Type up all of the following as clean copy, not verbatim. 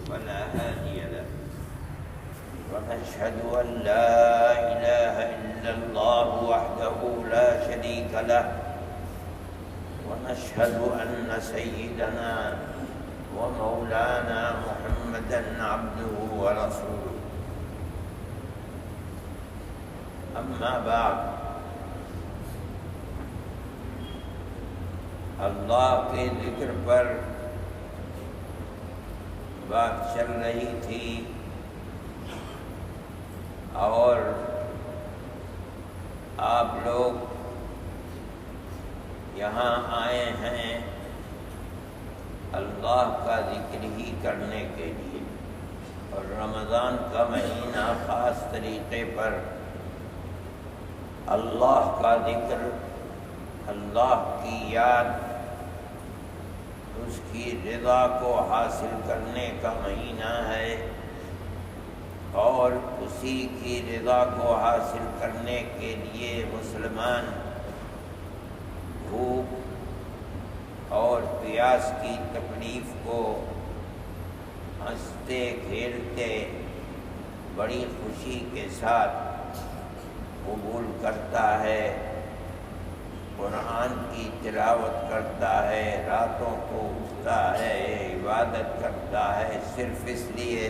فلا هادي له ونشهد أن لا إله إلا الله وحده لا شريك له ونشهد أن سيدنا ومولانا محمدا عبده ورسوله أما بعد اللہ کے ذکر پر بات چل رہی تھی اور آپ لوگ یہاں آئے ہیں اللہ کا ذکر ہی کرنے کے لیے، اور رمضان کا مہینہ خاص طریقے پر اللہ کا ذکر، اللہ کی یاد، اس کی رضا کو حاصل کرنے کا مہینہ ہے، اور اسی کی رضا کو حاصل کرنے کے لیے مسلمان بھوک اور پیاس کی تکلیف کو ہنستے کھیلتے بڑی خوشی کے ساتھ قبول کرتا ہے، قرآن کی تلاوت کرتا ہے، راتوں کو اٹھتا ہے، عبادت کرتا ہے، صرف اس لیے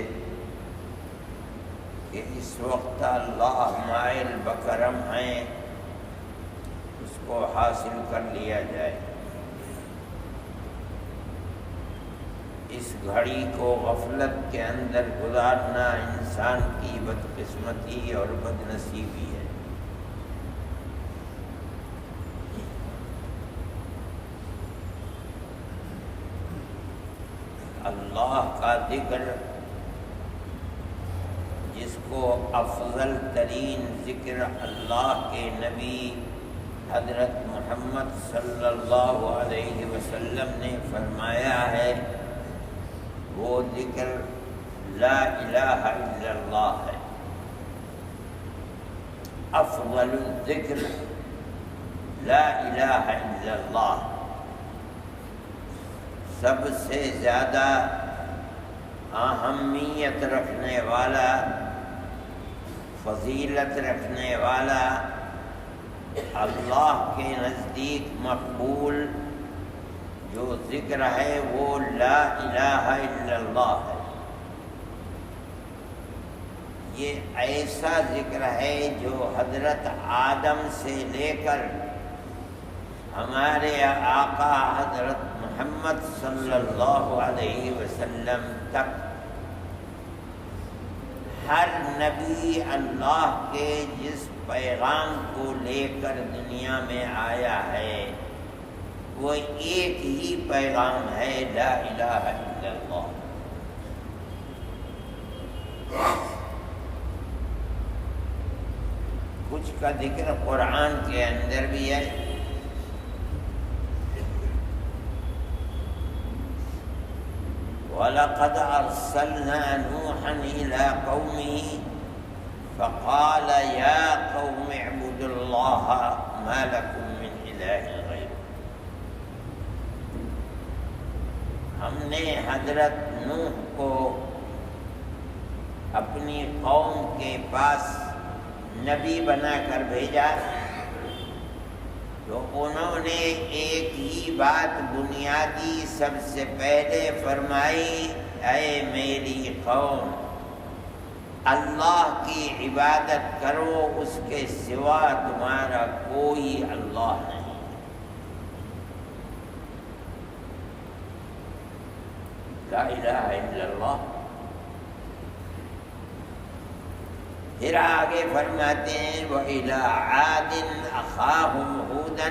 کہ اس وقت اللہ مائل بکرم ہیں، اس کو حاصل کر لیا جائے۔ اس گھڑی کو غفلت کے اندر گزارنا انسان کی بدقسمتی اور بدنصیبی ہے۔ اللہ کا ذکر، جس کو افضل ترین ذکر اللہ کے نبی حضرت محمد صلی اللہ علیہ وسلم نے فرمایا ہے، وہ ذکر لا الہ الا اللہ ہے۔ افضل الذکر لا الہ الا اللہ، سب سے زیادہ اہمیت رکھنے والا، فضیلت رکھنے والا، اللہ کے نزدیک مقبول جو ذکر ہے وہ لا الہ الا اللہ ہے۔ یہ ایسا ذکر ہے جو حضرت آدم سے لے کر ہمارے آقا حضرت محمد صلی اللہ علیہ وسلم تک ہر نبی اللہ کے جس پیغام کو لے کر دنیا میں آیا ہے وہ ایک ہی پیغام ہے، لا الہ الا اللہ۔ کچھ کا ذکر قرآن کے اندر بھی ہے، وَلَقَدْ أَرْسَلْنَا نُوحًا إِلَىٰ قَوْمِهِ فَقَالَ يَا قَوْمِ اعْبُدُوا اللَّهَ مَا لَكُم مِّنْ إِلَٰهٍ غَيْرُهُ۔ ہم نے حضرت نوح کو اپنی قوم کے پاس نبی بنا کر بھیجا، تو انہوں نے ایک ہی بات بنیادی سب سے پہلے فرمائی، اے میری قوم، اللہ کی عبادت کرو، اس کے سوا تمہارا کوئی اللہ نہیں۔ لا الہ الا اللہ۔ پھر آگے فرماتے ہیں وَإِلَىٰ عَادٍ أَخَاهُمْ هُودًا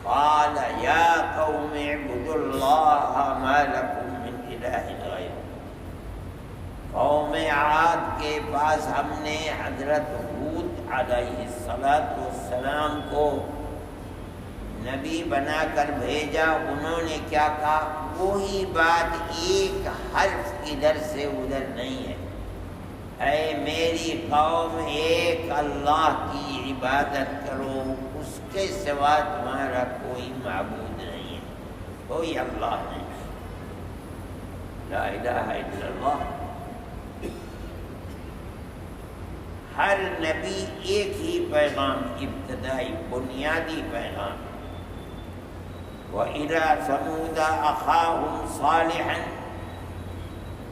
قَالَ يَا قَوْمِ اعْبُدُوا اللَّهَ مَا لَكُم مِّنْ إِلَٰهٍ غَيْرُهُ۔ قوم عاد کے پاس ہم نے حضرت ہود علیہ السلام کو نبی بنا کر بھیجا، انہوں نے کیا کہا؟ وہی بات، ایک حرف ادھر سے ادھر نہیں ہے، اے میری قوم ایک اللہ کی عبادت کرو، اس کے سوا تمہارا کوئی معبود نہیں ہے، کوئی اللہ نہیں۔ لا الہ الا اللہ۔ ہر نبی ایک ہی پیغام، ابتدائی بنیادی پیغام، وَإِلَىٰ ثَمُودَ أَخَاهُمْ صَالِحًا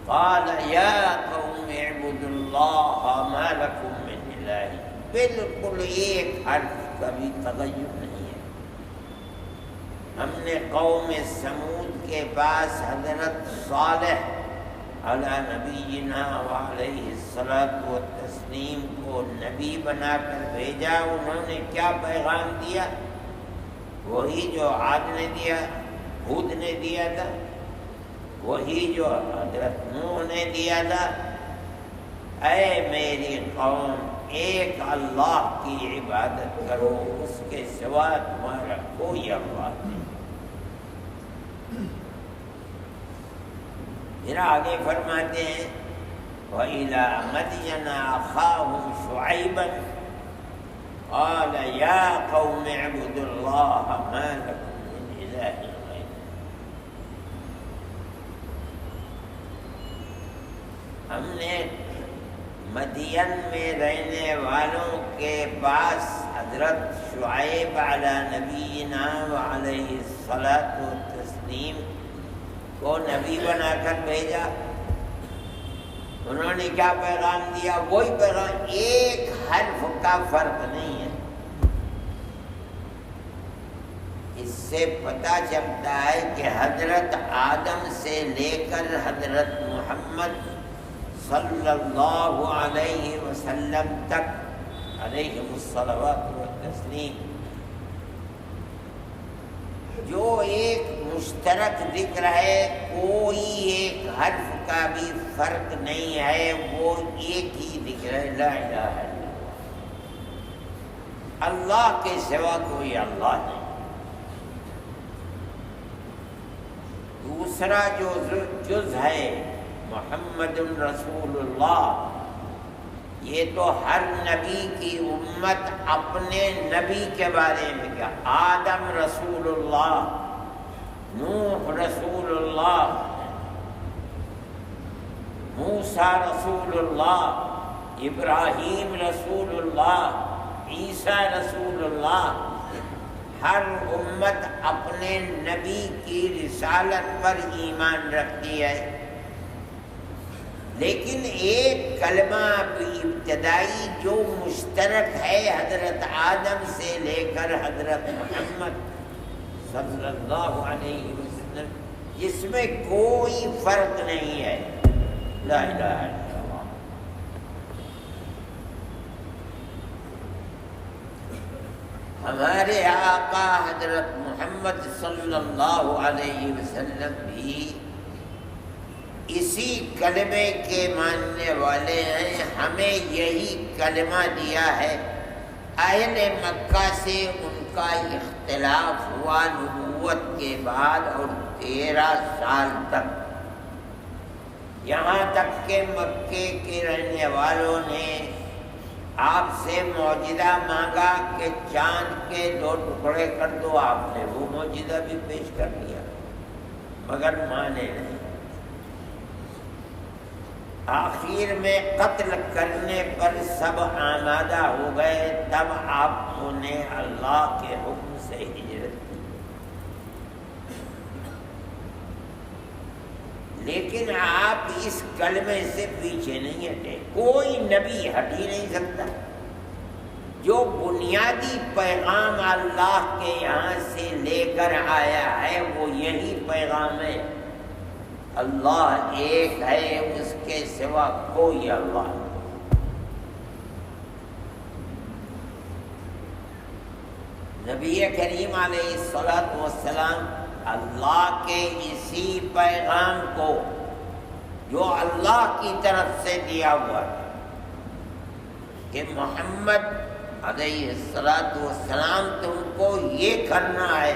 قَالَ يَا قَوْمِ اعْبُدُوا اللَّهَ مَا لَكُم مِّنْ إِلَٰهٍ۔ بالکل ایک حرف کا بھی تغیر نہیں ہے۔ ہم نے قوم سمود کے پاس حضرت صالح علی نبینا وعلیہ الصلاۃ والتسلیم کو نبی بنا کر بھیجا۔ انہوں نے کیا پیغام دیا؟ وہی جو عاد نے دیا، ہود نے دیا تھا، وہی جو حضرت نوح نے دیا تھا۔ اے میری قوم، ایک اللہ کی عبادت کرو، اس کے سوا تمہارا کوئی اللہ نہیں۔ پھر آگے فرماتے ہیں وَإِلَىٰ مَدْيَنَ أَخَاهُمْ شُعَيْبًا قَالَ يَا قَوْمِ اعْبُدُوا اللَّهَ مَا لَكُم مِّنْ إِلَٰهٍ غَيْرُهُ۔ ہم نے مدین میں رہنے والوں کے پاس حضرت شعیب علی نبینا وعلیہ الصلاۃ والتسلیم کو نبی بنا کر بھیجا۔ انہوں نے کیا پیغام دیا؟ وہی پیغام، ایک حرف کا فرق نہیں ہے۔ اس سے پتہ چلتا ہے کہ حضرت آدم سے لے کر حضرت محمد صلی اللہ علیہ وسلم تک علیہ الصلوات والتسلیم جو ایک مشترک ذکر ہے، کوئی ایک حرف کا بھی فرق نہیں ہے، وہ ایک ہی ذکر ہے، لا الہ الا اللہ۔ اللہ کے سوا کوئی اللہ نہیں۔ دوسرا جو جز ہے محمد رسول اللہ، یہ تو ہر نبی کی امت اپنے نبی کے بارے میں کیا، آدم رسول اللہ، نوح رسول اللہ، موسیٰ رسول اللہ، ابراہیم رسول اللہ، عیسیٰ رسول اللہ۔ ہر امت اپنے نبی کی رسالت پر ایمان رکھتی ہے، لیکن ایک کلمہ ابتدائی جو مشترک ہے حضرت آدم سے لے کر حضرت محمد صلی اللہ علیہ وسلم، جس میں کوئی فرق نہیں ہے، لا الہ الا اللہ۔ ہمارے آقا حضرت محمد صلی اللہ علیہ وسلم بھی اسی کلمے کے ماننے والے ہیں۔ ہمیں یہی کلمہ دیا ہے۔ اہل مکہ سے ان کا اختلاف ہوا نبوت کے بعد اور 13 سال تک، یہاں تک کہ مکے کے رہنے والوں نے آپ سے معجزہ مانگا کہ چاند کے 2 ٹکڑے کر دو۔ آپ نے وہ معجزہ بھی پیش کر دیا، مگر مانے نہیں۔ آخر میں قتل کرنے پر سب آمادہ ہو گئے، تب آپ نے اللہ کے حکم سے ہجرت کی۔ لیکن آپ اس کلمے سے پیچھے نہیں ہٹے، کوئی نبی ہٹ ہی نہیں سکتا۔ جو بنیادی پیغام اللہ کے یہاں سے لے کر آیا ہے وہ یہی پیغام ہے، اللہ ایک ہے، اس کے سوا کوئی اللہ نہیں۔ نبی کریم علیہ الصلاۃ والسلام اللہ کے اسی پیغام کو جو اللہ کی طرف سے دیا ہوا ہے کہ محمد علیہ الصلاۃ والسلام تم کو یہ کرنا ہے،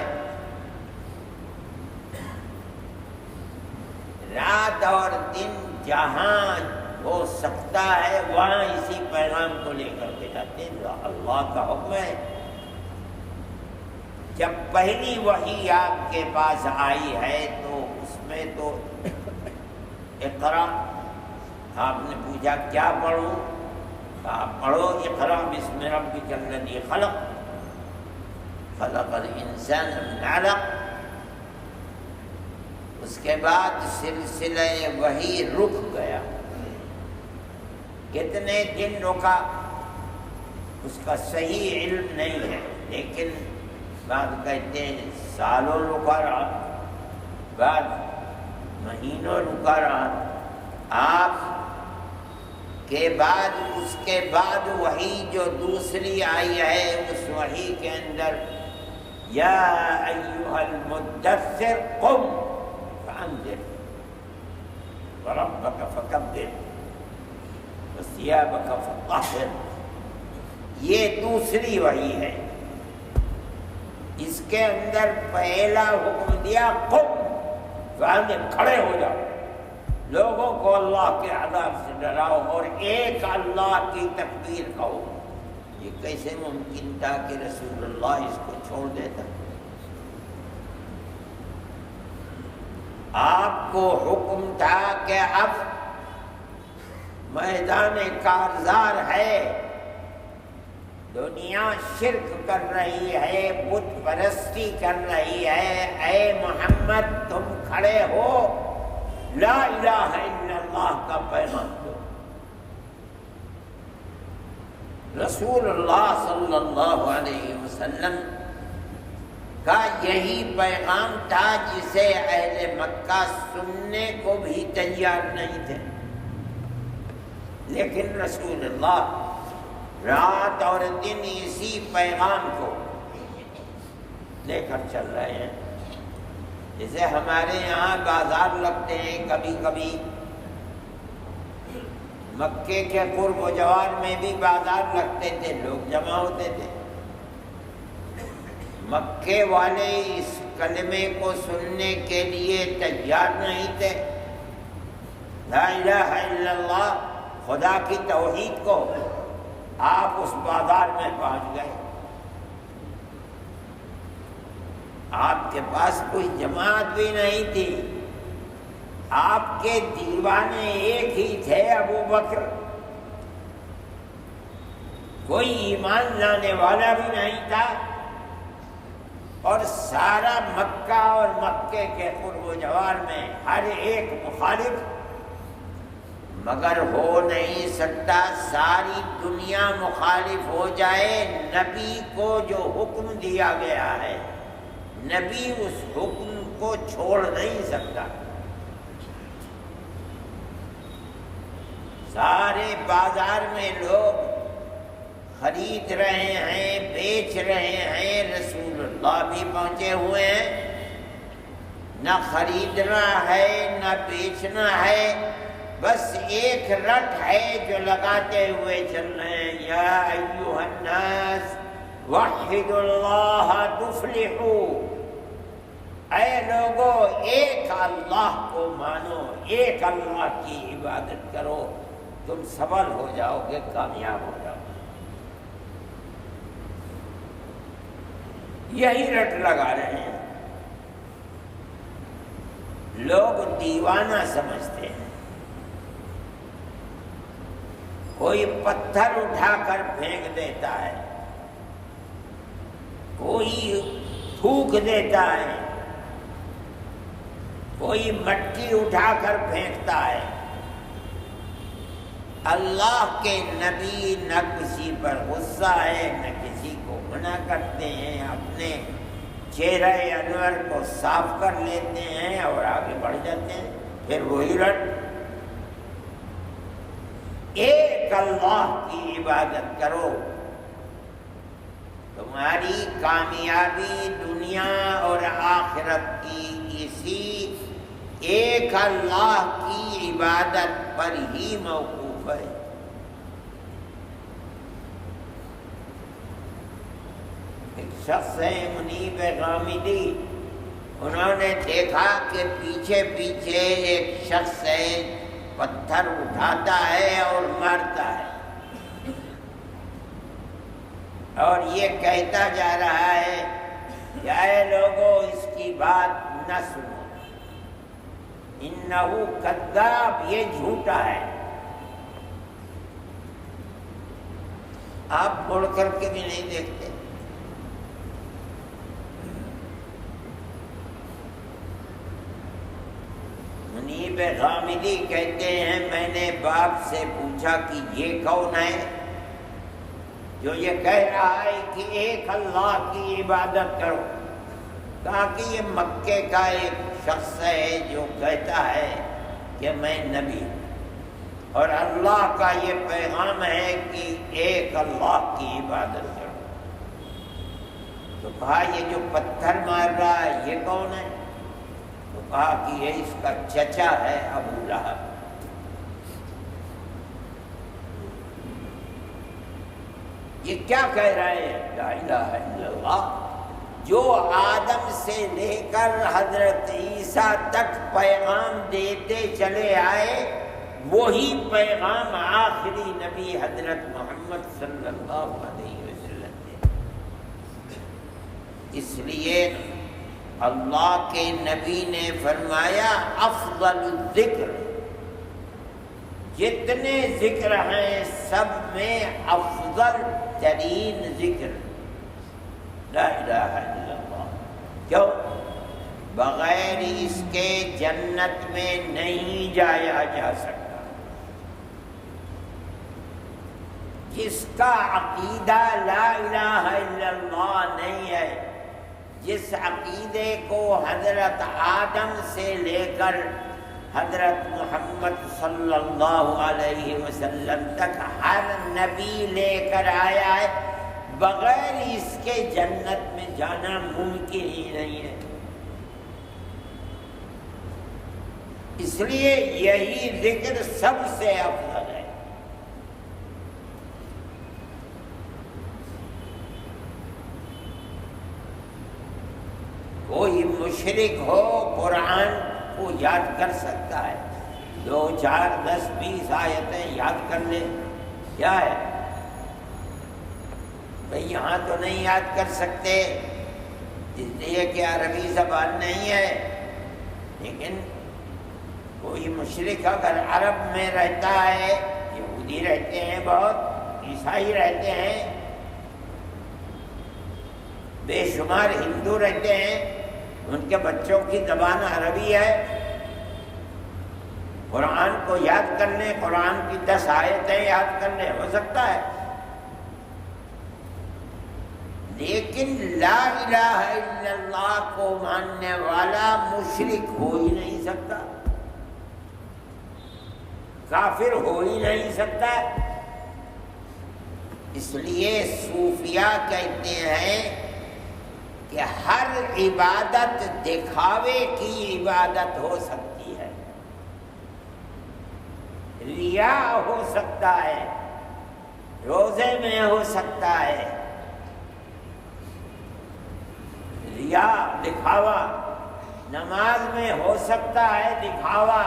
رات اور دن جہاں ہو سکتا ہے وہاں اسی پیغام کو لے کر کے جاتے ہیں، جو اللہ کا حکم ہے۔ جب پہلی وحی آپ کے پاس آئی ہے تو اس میں تو اقرا، آپ نے پوچھا کیا پڑھوں؟ آپ پڑھو اقرا بسم ربک الذی خلق خلق الانسان من علق۔ اس کے بعد سلسلہ وحی رک گیا۔ کتنے دن رکا اس کا صحیح علم نہیں ہے، لیکن بعض کہتے ہیں سالوں رکا رہا، بعض مہینوں رکا رہا۔ آپ کے بعد اس کے بعد وحی جو دوسری آئی ہے، اس وحی کے اندر یا ایھا المدثر قم فانذر وربک فکبر وثیابک فطہر، یہ دوسری وحی ہے۔ اس کے اندر پہلا حکم دیا قم فانذر، کھڑے ہو جاؤ، لوگوں کو اللہ کے عذاب سے ڈراؤ اور ایک اللہ کی تکبیر کہو۔ یہ کیسے ممکن تھا کہ رسول اللہ اس کو چھوڑ دیتا؟ آپ کو حکم تھا کہ اب میدان کارزار ہے، دنیا شرک کر رہی ہے، بت پرستی کر رہی ہے، اے محمد تم کھڑے ہو، لا الہ الا اللہ کا پیغام دو۔ رسول اللہ صلی اللہ علیہ وسلم کا یہی پیغام تھا جسے اہل مکہ سننے کو بھی تیار نہیں تھے، لیکن رسول اللہ رات اور دن اسی پیغام کو لے کر چل رہے ہیں۔ جیسے ہمارے یہاں بازار لگتے ہیں، کبھی کبھی مکے کے قرب و جوار میں بھی بازار لگتے تھے، لوگ جمع ہوتے تھے۔ مکے والے اس کلمے کو سننے کے لیے تیار نہیں تھے، لا الہ الا اللہ خدا کی توحید کو۔ آپ اس بازار میں پہنچ گئے، آپ کے پاس کوئی جماعت بھی نہیں تھی، آپ کے دیوانے ایک ہی تھے، ابو بکر، کوئی ایمان لانے والا بھی نہیں تھا، اور سارا مکہ اور مکے کے قرب و جوار میں ہر ایک مخالف، مگر ہو نہیں سکتا ساری دنیا مخالف ہو جائے نبی کو جو حکم دیا گیا ہے۔ نبی اس حکم کو چھوڑ نہیں سکتا۔ سارے بازار میں لوگ خرید رہے ہیں، بیچ رہے ہیں، رسول اللہ بھی پہنچے ہوئے ہیں، نہ خریدنا ہے نہ بیچنا ہے، بس ایک رٹ ہے جو لگاتے ہوئے چل رہے ہیں، یا ایھا الناس وحدوا اللہ تفلحوا، اے لوگو ایک اللہ کو مانو، ایک اللہ کی عبادت کرو، تم سفل ہو جاؤ گے، کامیاب ہو جاؤ گے۔ یہی رٹ لگا رہے ہیں، لوگ دیوانہ سمجھتے ہیں۔ کوئی پتھر اٹھا کر پھینک دیتا ہے، کوئی تھوک دیتا ہے، کوئی مٹی اٹھا کر پھینکتا ہے۔ اللہ کے نبی نہ کسی پر غصہ ہے نہ کسی کو منع کرتے ہیں، اپنے چہرہ انور کو صاف کر لیتے ہیں اور آگے بڑھ جاتے ہیں۔ پھر وہی رٹ، ایک اللہ کی عبادت کرو، تمہاری کامیابی دنیا اور آخرت کی اسی ایک اللہ کی عبادت پر ہی موقوف ہے۔ ایک شخص ہے منیب غامدی، انہوں نے دیکھا کہ پیچھے پیچھے ایک شخص ہے، پتھر اٹھاتا ہے اور مارتا ہے، اور یہ کہتا جا رہا ہے کہ اے لوگو اس کی بات نہ سنو، انہو کذاب، یہ جھوٹا ہے۔ آپ مڑ کر کے بھی نہیں دیکھتے۔ منیب غامدی کہتے ہیں میں نے باپ سے پوچھا کہ یہ کون ہے جو یہ کہہ رہا ہے کہ ایک اللہ کی عبادت کرو؟ کہا کہ یہ مکے کا ایک شخص ہے جو کہتا ہے کہ میں نبی ہوں اور اللہ کا یہ پیغام ہے کہ ایک اللہ کی عبادت کرو۔ تو کہا یہ جو پتھر مار رہا ہے یہ کون ہے؟ تو کہا کہ یہ اس کا چچا ہے ابو لہب۔ یہ کیا کہہ رہے ہیں؟ لا الہ الا اللہ۔ جو آدم سے لے کر حضرت عیسیٰ تک پیغام دیتے چلے آئے وہی پیغام آخری نبی حضرت محمد صلی اللہ علیہ وسلم نے۔ اس لیے اللہ کے نبی نے فرمایا افضل الذکر، جتنے ذکر ہیں سب میں افضل ترین ذکر لا الہ الا اللہ۔ کیوں؟ بغیر اس کے جنت میں نہیں جایا جا سکتا۔ جس کا عقیدہ لا الہ الا اللہ نہیں ہے، جس عقیدے کو حضرت آدم سے لے کر حضرت محمد صلی اللہ علیہ وسلم تک ہر نبی لے کر آیا ہے، بغیر اس کے جنت میں جانا ممکن ہی نہیں ہے۔ اس لیے یہی ذکر سب سے افضل ہے۔ کوئی مشرک ہو قرآن کو یاد کر سکتا ہے، 2 4 10 20 آیتیں یاد کر لے، کیا ہے بھئی؟ یہاں تو نہیں یاد کر سکتے اس لیے کہ عربی زبان نہیں ہے، لیکن کوئی مشرک اگر عرب میں رہتا ہے، یہودی رہتے ہیں، بہت عیسائی رہتے ہیں، بے شمار ہندو رہتے ہیں، ان کے بچوں کی زبان عربی ہے، قرآن کو یاد کر لیں، قرآن کی 10 آیتیں یاد کر لیں، ہو سکتا ہے۔ لیکن لا الہ الا اللہ کو ماننے والا مشرک ہو ہی نہیں سکتا، کافر ہو ہی نہیں سکتا۔ اس لیے صوفیاء کہتے ہیں کہ ہر عبادت دکھاوے کی عبادت ہو سکتی ہے، ریا ہو سکتا ہے، روزے میں ہو سکتا ہے ریا، دکھاوا، نماز میں ہو سکتا ہے دکھاوا۔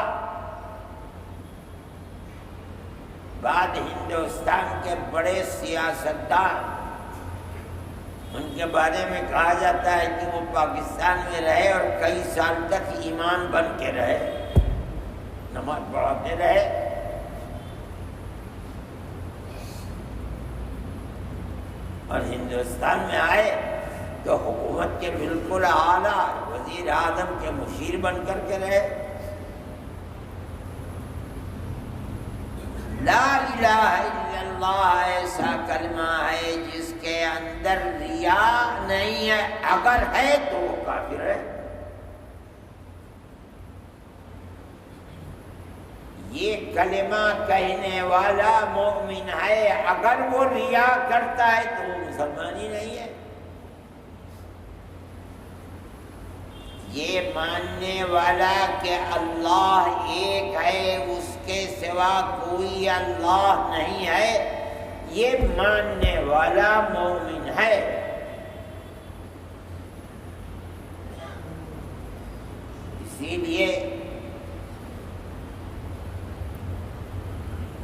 بعد ہندوستان کے بڑے سیاستدان، ان کے بارے میں کہا جاتا ہے کہ وہ پاکستان میں رہے اور کئی سال تک ایمان بن کے رہے، نماز پڑھاتے رہے، اور ہندوستان میں آئے تو حکومت کے بالکل اعلیٰ وزیر اعظم کے مشیر بن کر کے رہے۔ لا الہ الا اللہ ایسا کلمہ ہے جس کے اندر ریا نہیں ہے، اگر ہے تو وہ کافر ہے۔ یہ کلمہ کہنے والا مومن ہے، اگر وہ ریا کرتا ہے تو وہ مسلمان ہی نہیں ہے۔ یہ ماننے والا کہ اللہ ایک ہے، اس کے سوا کوئی اللہ نہیں ہے، یہ ماننے والا مومن ہے۔ اسی لیے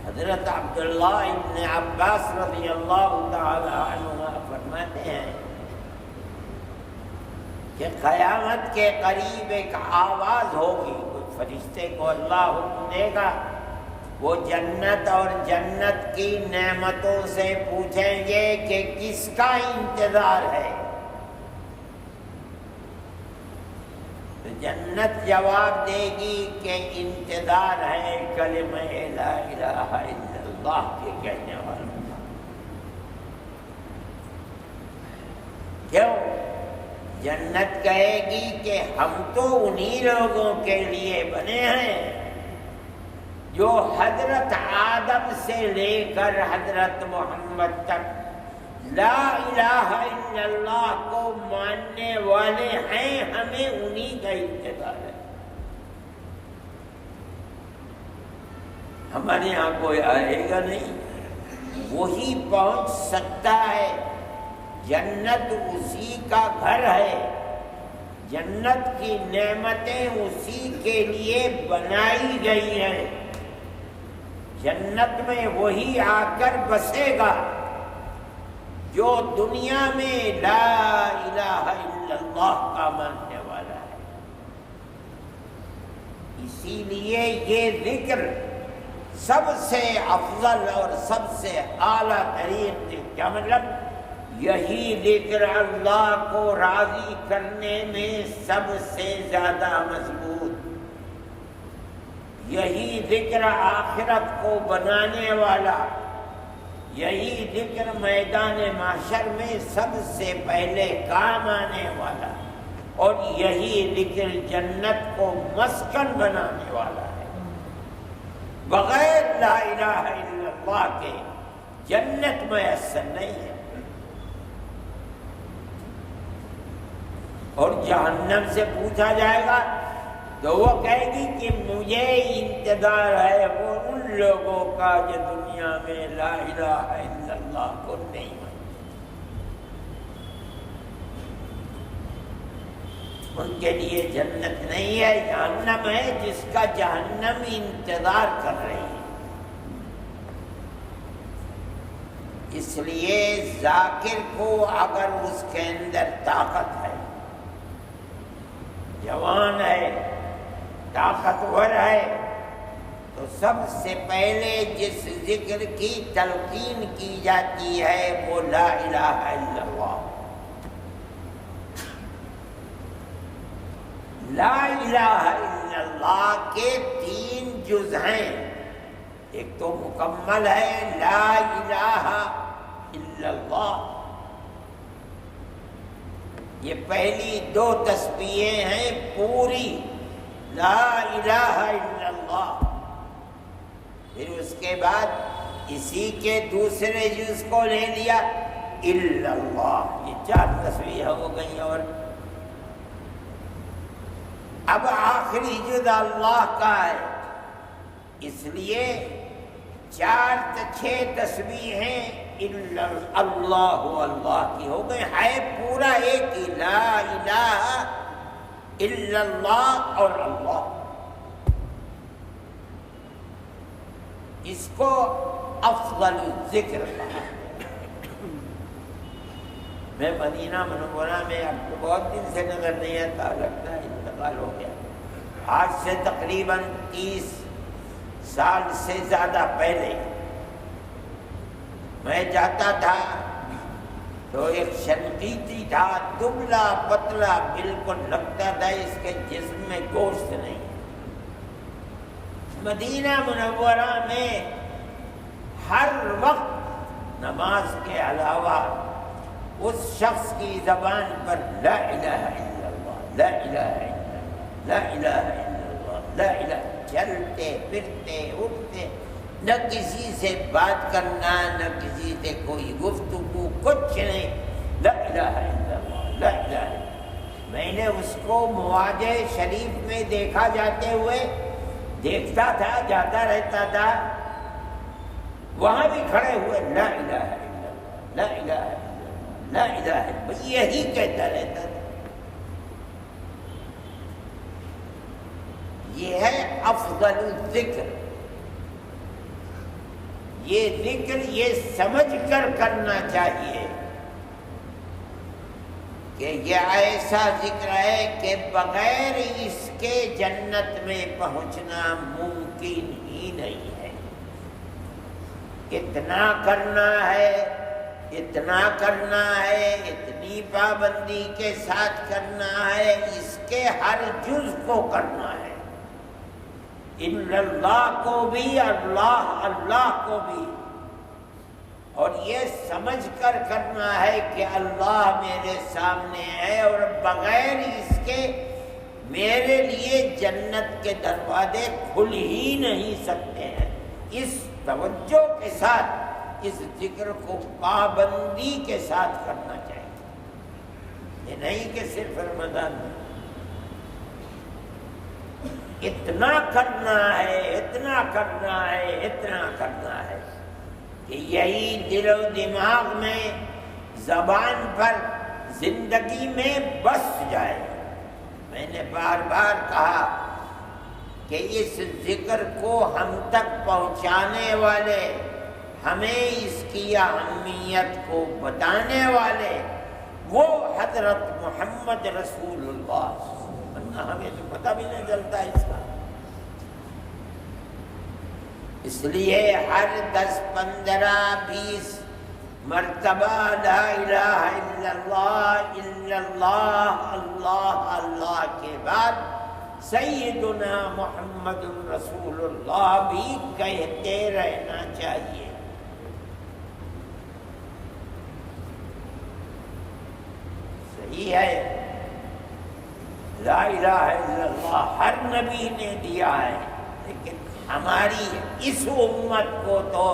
حضرت عبداللہ ابن عباس رضی اللہ تعالی عنہ فرماتے ہیں کہ قیامت کے قریب ایک آواز ہوگی، کوئی فرشتے کو اللہ حکم دے گا، وہ جنت اور جنت کی نعمتوں سے پوچھیں گے کہ کس کا انتظار ہے؟ تو جنت جواب دے گی کہ انتظار ہے کلمہ لا الہ الا اللہ کے کہنے والوں کا۔ کیوں؟ جنت کہے گی کہ ہم تو انہی لوگوں کے لیے بنے ہیں جو حضرت آدم سے لے کر حضرت محمد تک لا الہ الا اللہ کو ماننے والے ہیں، ہمیں انہی کا انتظار ہے۔ ہمارے یہاں کوئی آئے گا نہیں، وہی پہنچ سکتا ہے۔ جنت اسی کا گھر ہے، جنت کی نعمتیں اسی کے لیے بنائی گئی ہیں، جنت میں وہی آ کر بسے گا جو دنیا میں لا الہ الا اللہ کا ماننے والا ہے۔ اسی لیے یہ ذکر سب سے افضل اور سب سے اعلیٰ ترین ذکر، کیا مطلب؟ یہی ذکر اللہ کو راضی کرنے میں سب سے زیادہ مضبوط، یہی ذکر آخرت کو بنانے والا، یہی ذکر میدان محشر میں سب سے پہلے کام آنے والا، اور یہی ذکر جنت کو مسکن بنانے والا ہے۔ بغیر لا الہ الا اللہ کے جنت میسر نہیں ہے۔ اور جہنم سے پوچھا جائے گا تو وہ کہے گی کہ مجھے انتظار ہے وہ ان لوگوں کا جو دنیا میں لا الہ الا اللہ کو نہیں مانتے، ان کے لیے جنت نہیں ہے، جہنم ہے جس کا جہنم انتظار کر رہی ہے۔ اس لیے ذاکر کو اگر اس کے اندر طاقت ہے، جوان ہے، طاقتور ہے، تو سب سے پہلے جس ذکر کی تلقین کی جاتی ہے وہ لا الہ الا اللہ۔ لا الہ الا اللہ کے 3 جز ہیں، ایک تو مکمل ہے لا الہ الا اللہ، یہ پہلی 2 تسبیحیں ہیں پوری لا الہ الا اللہ۔ پھر اس کے بعد اسی کے دوسرے جز کو لے لیا الا اللہ، یہ 4 تسبیح ہو گئی، اور اب آخری جز اللہ کا ہے، اس لیے 6 تسبیحیں اللہ اللہ کی ہو گئی، ہے پورا ایک ہی لا الہ الا اللہ اور اللہ۔ اس کو افضل الذکر کہا۔ میں مدینہ منورہ میں اب تو بہت دن سے نظر نہیں آتا، لگتا ہے انتقال ہو گیا، آج سے تقریباً 30 سال سے زیادہ پہلے میں جاتا تھا تو ایک شنقیطی تھا، دبلا پتلا، بالکل لگتا تھا اس کے جسم میں گوشت نہیں۔ مدینہ منورہ میں ہر وقت نماز کے علاوہ اس شخص کی زبان پر لا الہ الا اللہ، لا الہ الا اللہ، لا الہ الا اللہ، لا الہ، چلتے پھرتے اٹھتے، نہ کسی سے بات کرنا، نہ کسی سے کوئی گفتگو، کچھ نہیں، لا الہ الا اللہ، لا الہ الا اللہ۔ میں نے اس کو مواضع شریف میں دیکھا جاتے ہوئے، دیکھتا تھا، جاتا رہتا تھا، وہاں بھی کھڑے ہوئے لا الہ الا اللہ، لا الہ الا اللہ، لا الہ الا اللہ، یہی کہتا رہتا تھا۔ یہ ہے افضل الذکر۔ یہ ذکر یہ سمجھ کر کرنا چاہیے کہ یہ ایسا ذکر ہے کہ بغیر اس کے جنت میں پہنچنا ممکن ہی نہیں ہے۔ اتنا کرنا ہے، اتنا کرنا ہے، اتنی پابندی کے ساتھ کرنا ہے، اس کے ہر جز کو کرنا ہے، ان اللہ کو بھی، اللہ اللہ کو بھی، اور یہ سمجھ کر کرنا ہے کہ اللہ میرے سامنے ہے اور بغیر اس کے میرے لیے جنت کے دروازے کھل ہی نہیں سکتے ہیں۔ اس توجہ کے ساتھ اس ذکر کو پابندی کے ساتھ کرنا چاہیے، یہ نہیں کہ صرف رمضان میں اتنا کرنا ہے، اتنا کرنا ہے، اتنا کرنا ہے کہ یہی دل و دماغ میں، زبان پر، زندگی میں بس جائے۔ میں نے بار بار کہا کہ اس ذکر کو ہم تک پہنچانے والے، ہمیں اس کی اہمیت کو بتانے والے وہ حضرت محمد رسول اللہ، ورنہ ہمیں تو پتہ بھی نہیں چلتا اس کا۔ اس لیے ہر 10، 15، 20 مرتبہ لا الہ الا اللہ، الا اللہ، اللہ اللہ کے بعد سیدنا محمد رسول اللہ بھی کہتے رہنا چاہیے۔ صحیح ہے، لا الہ الا اللہ ہر نبی نے دیا ہے، لیکن ہماری اس امت کو تو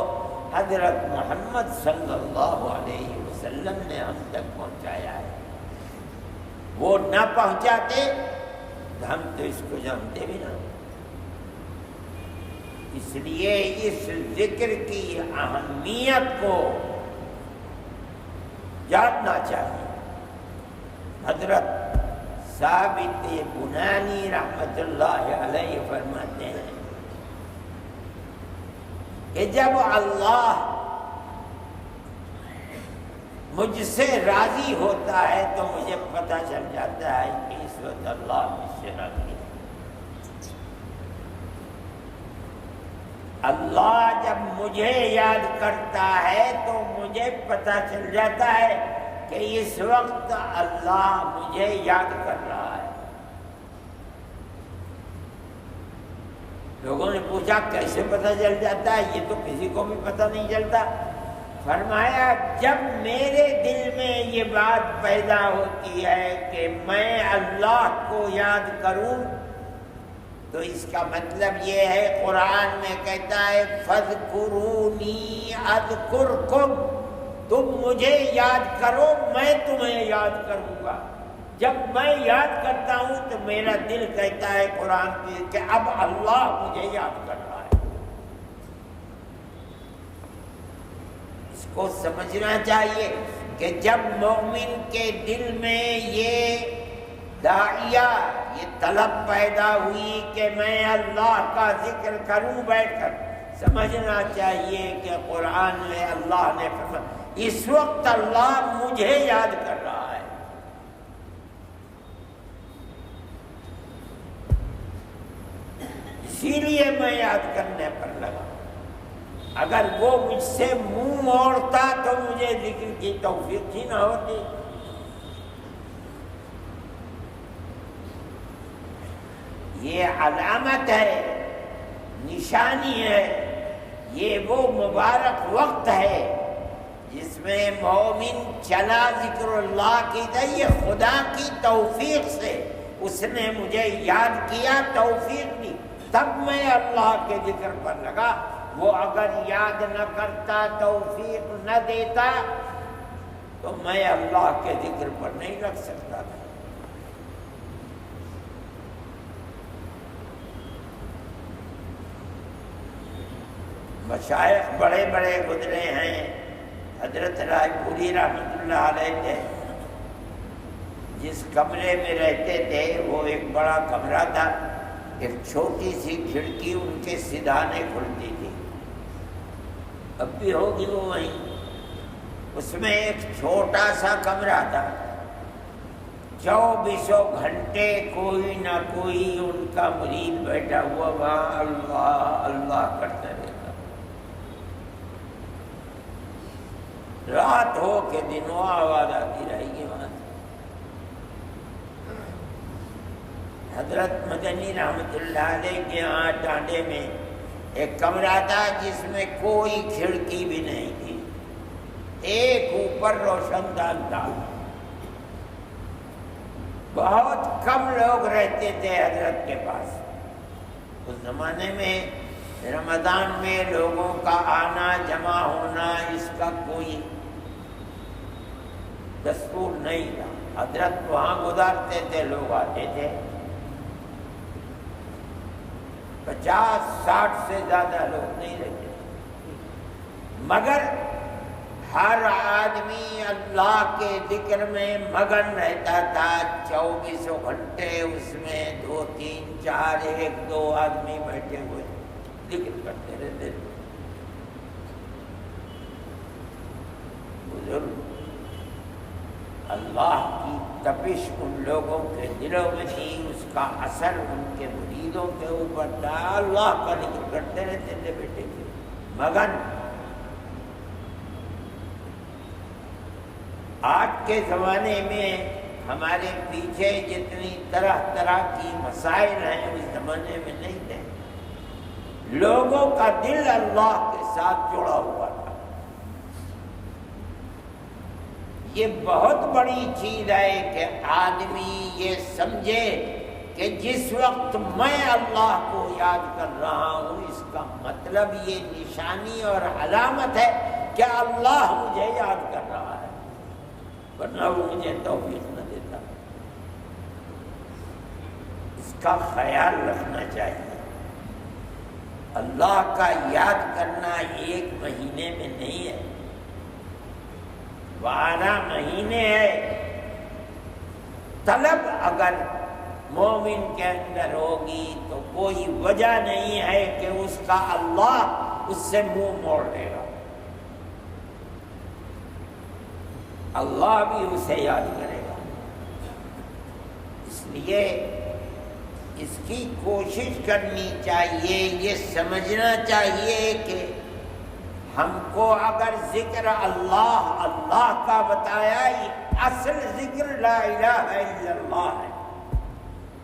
حضرت محمد صلی اللہ علیہ وسلم نے ہم تک پہنچایا ہے۔ وہ نہ پہنچاتے تو ہم تو اس کو جانتے بھی نہ۔ اس لیے اس ذکر کی اہمیت کو جاننا چاہیے۔ حضرت ثابت بنانی رحمۃ اللہ علیہ فرماتے ہیں کہ جب اللہ مجھ سے راضی ہوتا ہے تو مجھے پتہ چل جاتا ہے کہ اس وقت اللہ مجھ سے راضی ہے۔ اللہ جب مجھے یاد کرتا ہے تو مجھے پتہ چل جاتا ہے کہ اس وقت اللہ مجھے یاد کر رہا ہے۔ لوگوں نے پوچھا کیسے پتہ چل جاتا ہے؟ یہ تو کسی کو بھی پتہ نہیں چلتا۔ فرمایا جب میرے دل میں یہ بات پیدا ہوتی ہے کہ میں اللہ کو یاد کروں تو اس کا مطلب یہ ہے، قرآن میں کہتا ہے فَاذْكُرُونِي أَذْكُرْكُمْ، تم مجھے یاد کرو میں تمہیں یاد کروں گا۔ جب میں یاد کرتا ہوں تو میرا دل کہتا ہے قرآن کی کہ اب اللہ مجھے یاد کر رہا ہے۔ اس کو سمجھنا چاہیے کہ جب مومن کے دل میں یہ داعیہ، یہ طلب پیدا ہوئی کہ میں اللہ کا ذکر کروں بیٹھ کر، سمجھنا چاہیے کہ قرآن میں اللہ نے فرمایا اس وقت اللہ مجھے یاد کر رہا ہے۔ اسی لیے میں یاد کرنے پر لگا۔ اگر وہ مجھ سے منہ موڑتا تو مجھے ذکر کی توفیق ہی نہ ہوتی۔ یہ علامت ہے، نشانی ہے، یہ وہ مبارک وقت ہے جس میں مومن چلا ذکر اللہ کی یہ خدا کی توفیق سے اس نے مجھے یاد کیا، توفیق دی، تب میں اللہ کے ذکر پر لگا۔ وہ اگر یاد نہ کرتا، توفیق نہ دیتا تو میں اللہ کے ذکر پر نہیں لگ سکتا تھا۔ مشائخ بڑے بڑے گزرے ہیں۔ حضرت رائے پوری رحمۃ اللہ علیہ تھے، جس کمرے میں رہتے تھے وہ ایک بڑا کمرہ تھا، ایک چھوٹی سی کھڑکی ان کے سیدھانے کھلتی تھی، اب بھی ہوگی وہ وہیں۔ اس میں ایک چھوٹا سا کمرہ تھا، 24 گھنٹے کوئی نہ کوئی ان کا مرید بیٹھا ہوا وہاں اللہ اللہ کرتا رہتا، رات ہو کہ دنوں آواز آتی رہے گی وہاں سے۔ حضرت مدنی رحمت اللہ علیہ کے یہاں ٹانڈے میں ایک کمرہ تھا جس میں کوئی کھڑکی بھی نہیں تھی، ایک اوپر روشن دان تھا، بہت کم لوگ رہتے تھے حضرت کے پاس۔ اس زمانے میں رمضان میں لوگوں کا آنا جمع ہونا اس کا کوئی دستور نہیں تھا، حضرت وہاں گزارتے تھے، لوگ آتے تھے، 50-60 سے زیادہ لوگ نہیں رہتے، مگر ہر آدمی اللہ کے ذکر میں مگن رہتا تھا، 24 گھنٹے اس میں 2 3 4 1 2 آدمی بیٹھے ہوئے ذکر کرتے رہتے تھے۔ بزرگ اللہ کی تپش ان لوگوں کے دلوں میں تھی، اس کا اثر ان کے مریدوں کے اوپر تھا، اللہ کا ذکر کرتے رہتے تھے بیٹے کے مگن۔ آج کے زمانے میں ہمارے پیچھے جتنی طرح طرح کی مسائل ہیں اس زمانے میں نہیں تھے، لوگوں کا دل اللہ کے ساتھ جڑا ہوا تھا۔ یہ بہت بڑی چیز ہے کہ آدمی یہ سمجھے کہ جس وقت میں اللہ کو یاد کر رہا ہوں اس کا مطلب یہ نشانی اور علامت ہے کہ اللہ مجھے یاد کر رہا ہے، ورنہ وہ مجھے توفیق نہ دیتا۔ اس کا خیال رکھنا چاہیے۔ اللہ کا یاد کرنا 1 مہینے میں نہیں ہے، 12 مہینے ہے۔ طلب اگر مومن کے اندر ہوگی تو کوئی وجہ نہیں ہے کہ اس کا اللہ اس سے منہ موڑ لے گا، اللہ بھی اسے یاد کرے گا۔ اس لیے اس کی کوشش کرنی چاہیے، یہ سمجھنا چاہیے کہ ہم کو اگر ذکر اللہ اللہ کا بتایا، اصل ذکر لا الہ الا اللہ ہے۔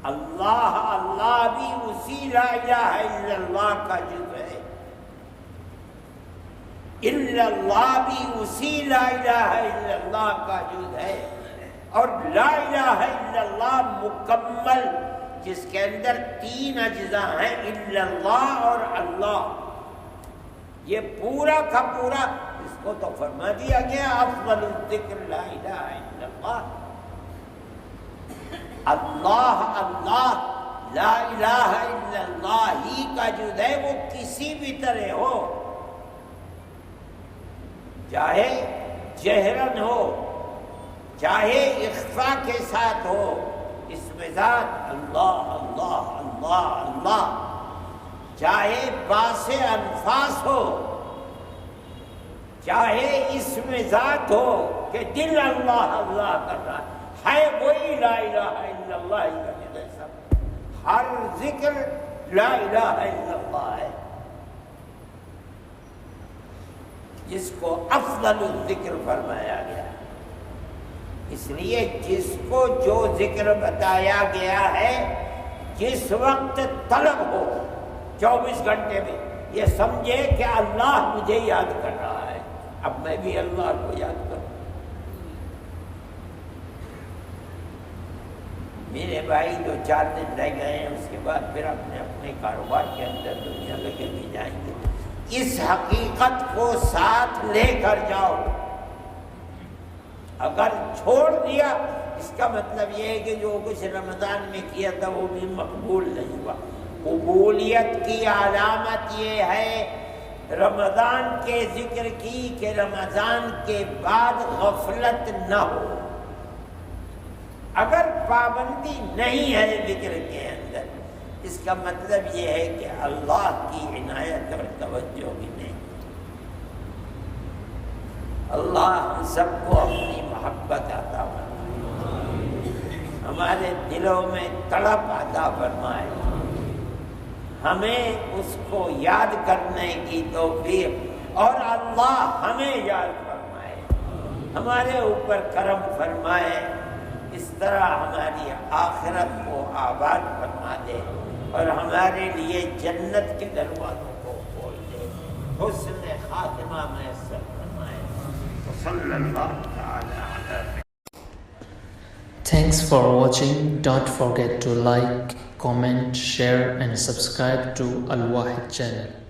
اللہ اللہ بھی اسی لا الہ الا اللہ کا جزء ہے، الا اللہ بھی اسی لا الہ الا اللہ کا جزء ہے، اور لا الہ الا اللہ مکمل جس کے اندر 3 اجزاء ہیں، الا اللہ اور اللہ، یہ پورا کا پورا اس کو تو فرما دیا گیا افضل الذکر لا الہ الا اللہ۔ اللہ اللہ لا الہ الا اللہ ہی کا جزء ہے، وہ کسی بھی طرح ہو، چاہے جہرن ہو چاہے اخفاء کے ساتھ ہو، اس میں ذات اللہ اللہ اللہ اللہ، چاہے باس انفاس ہو، چاہے اس میں ذات ہو کہ دل اللہ اللہ کر رہا ہے، وہی لا الہ الا اللہ کا جزء سب، ہر ذکر لا الہ الا اللہ ہے، جس کو افضل الذکر فرمایا گیا۔ اس لیے جس کو جو ذکر بتایا گیا ہے، جس وقت طلب ہو 24 گھنٹے میں، یہ سمجھے کہ اللہ مجھے یاد کر رہا ہے، اب میں بھی اللہ کو یاد کروں۔ میرے بھائی جو 4 دن رہ گئے ہیں اس کے بعد پھر اپنے اپنے کاروبار کے اندر دنیا لگے بھی جائیں گے، اس حقیقت کو ساتھ لے کر جاؤ۔ اگر چھوڑ دیا اس کا مطلب یہ ہے کہ جو کچھ رمضان میں کیا تھا وہ بھی مقبول نہیں ہوا۔ قبولیت کی علامت یہ ہے رمضان کے ذکر کی کہ رمضان کے بعد غفلت نہ ہو۔ اگر پابندی نہیں ہے ذکر کے اندر، اس کا مطلب یہ ہے کہ اللہ کی عنایت اور توجہ بھی نہیں۔ اللہ ہم سب کو اپنی محبت عطا فرمائے۔ دلوں میں تڑپ عطا فرمائے، ہمیں اس کو یاد کرنے کی توفیق، اور اللہ ہمیں یاد فرمائے، ہمارے اوپر کرم فرمائے، اس طرح ہماری آخرت کو آباد فرما دے اور ہمارے لیے جنت کے دروازوں کو کھول دے، حسن خاتمہ میسر فرمائے۔ صلی اللہ تعالی علیہ۔ Thanks for watching. Don't forget to like, comment, share and subscribe to Al Wahid channel.